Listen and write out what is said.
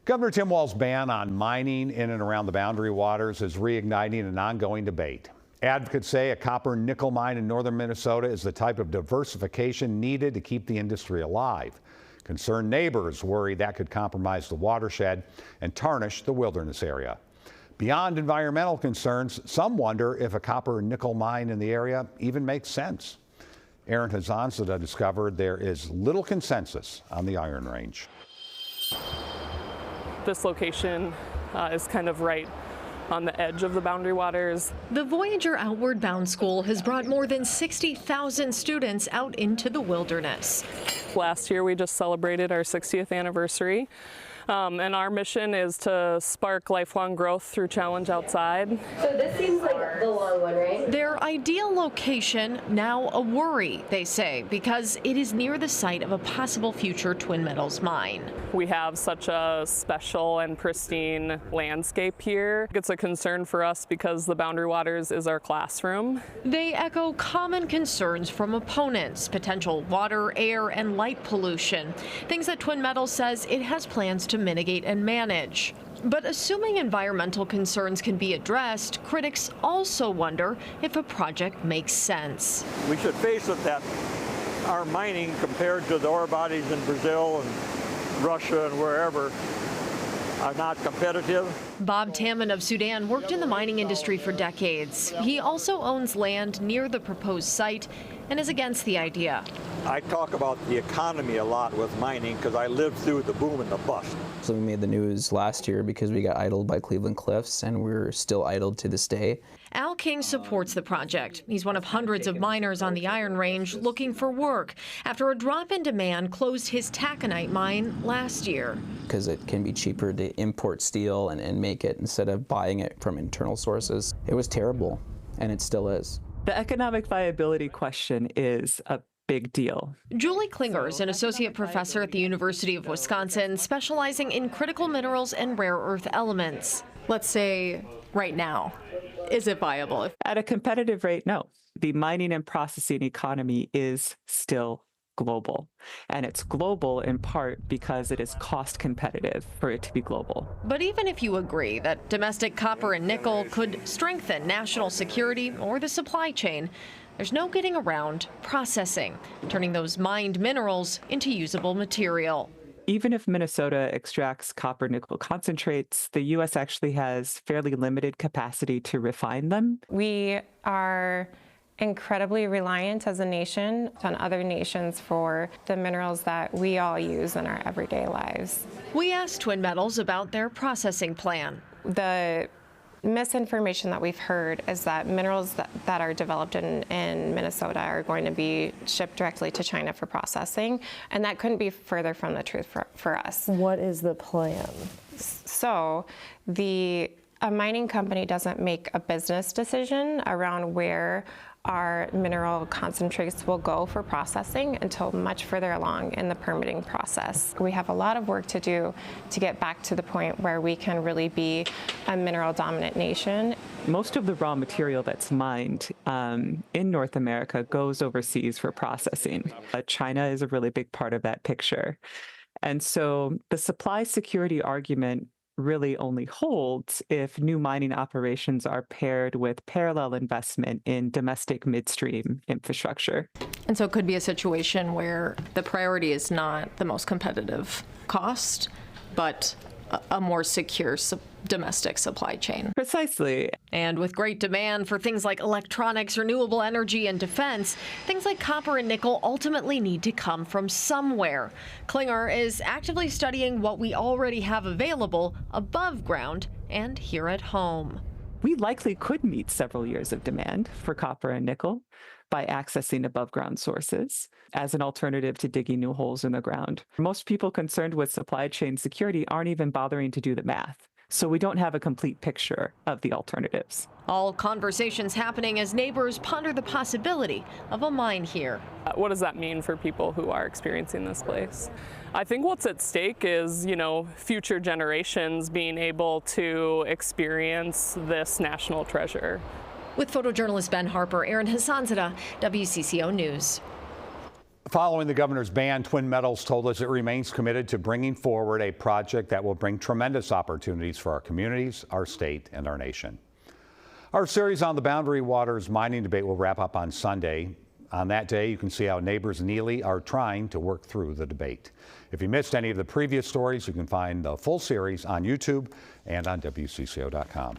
Governor Tim Walz's ban on mining in and around the Boundary Waters is reigniting an ongoing debate. Advocates say a copper and nickel mine in northern Minnesota is the type of diversification needed to keep the industry alive. Concerned neighbors worry that could compromise the watershed and tarnish the wilderness area. Beyond environmental concerns, some wonder if a copper and nickel mine in the area even makes sense. Erin Hassanzadeh discovered there is little consensus on the Iron Range. This location is kind of right on the edge of the Boundary Waters. The Voyager Outward Bound School has brought more than 60,000 students out into the wilderness. Last year we just celebrated our 60th anniversary. And our mission is to spark lifelong growth through challenge outside. So this seems like the long one, right? Their ideal location, now a worry, they say, because it is near the site of a possible future Twin Metals mine. We have such a special and pristine landscape here. It's a concern for us because the Boundary Waters is our classroom. They echo common concerns from opponents, potential water, air, and light pollution, things that Twin Metals says it has plans to mitigate and manage. But assuming environmental concerns can be addressed, critics also wonder if a project makes sense. We should face it that our mining compared to the ore bodies in Brazil and Russia and wherever are not competitive. Bob Tamman of Sudan worked in the mining industry for decades. He also owns land near the proposed site and is against the idea. I talk about the economy a lot with mining because I lived through the boom and the bust. So we made the news last year because we got idled by Cleveland Cliffs, and we're still idled to this day. Al King supports the project. He's one of hundreds of miners on the Iron Range looking for work after a drop in demand closed his taconite mine last year. Because it can be cheaper to import steel and make it instead of buying it from internal sources. It was terrible, and it still is. The economic viability question is a big deal. Julie Klinger is an associate professor at the University of Wisconsin, specializing in critical minerals and rare earth elements. Let's say right now, is it viable? At a competitive rate, no. The mining and processing economy is still global. And it's global in part because it is cost competitive for it to be global. But even if you agree that domestic copper and nickel could strengthen national security or the supply chain, there's no getting around processing, turning those mined minerals into usable material. Even if Minnesota extracts copper nickel concentrates, the U.S. actually has fairly limited capacity to refine them. We are incredibly reliant as a nation on other nations for the minerals that we all use in our everyday lives. We asked Twin Metals about their processing plan. The misinformation that we've heard is that minerals that are developed in Minnesota are going to be shipped directly to China for processing, and that couldn't be further from the truth for us. What is the plan? So a mining company doesn't make a business decision around where our mineral concentrates will go for processing until much further along in the permitting process. We have a lot of work to do to get back to the point where we can really be a mineral dominant nation. Most of the raw material that's mined in North America goes overseas for processing. China is a really big part of that picture. And so the supply security argument really only holds if new mining operations are paired with parallel investment in domestic midstream infrastructure. And so it could be a situation where the priority is not the most competitive cost, but a more secure domestic supply chain. Precisely. And with great demand for things like electronics, renewable energy, and defense, things like copper and nickel ultimately need to come from somewhere. Klinger is actively studying what we already have available above ground and here at home. We likely could meet several years of demand for copper and nickel by accessing above-ground sources as an alternative to digging new holes in the ground. Most people concerned with supply chain security aren't even bothering to do the math, so we don't have a complete picture of the alternatives. All conversations happening as neighbors ponder the possibility of a mine here. What does that mean for people who are experiencing this place? I think what's at stake is, future generations being able to experience this national treasure. With photojournalist Ben Harper, Erin Hassanzadeh, WCCO News. Following the governor's ban, Twin Metals told us it remains committed to bringing forward a project that will bring tremendous opportunities for our communities, our state, and our nation. Our series on the Boundary Waters mining debate will wrap up on Sunday. On that day, you can see how neighbors in Ely are trying to work through the debate. If you missed any of the previous stories, you can find the full series on YouTube and on WCCO.com.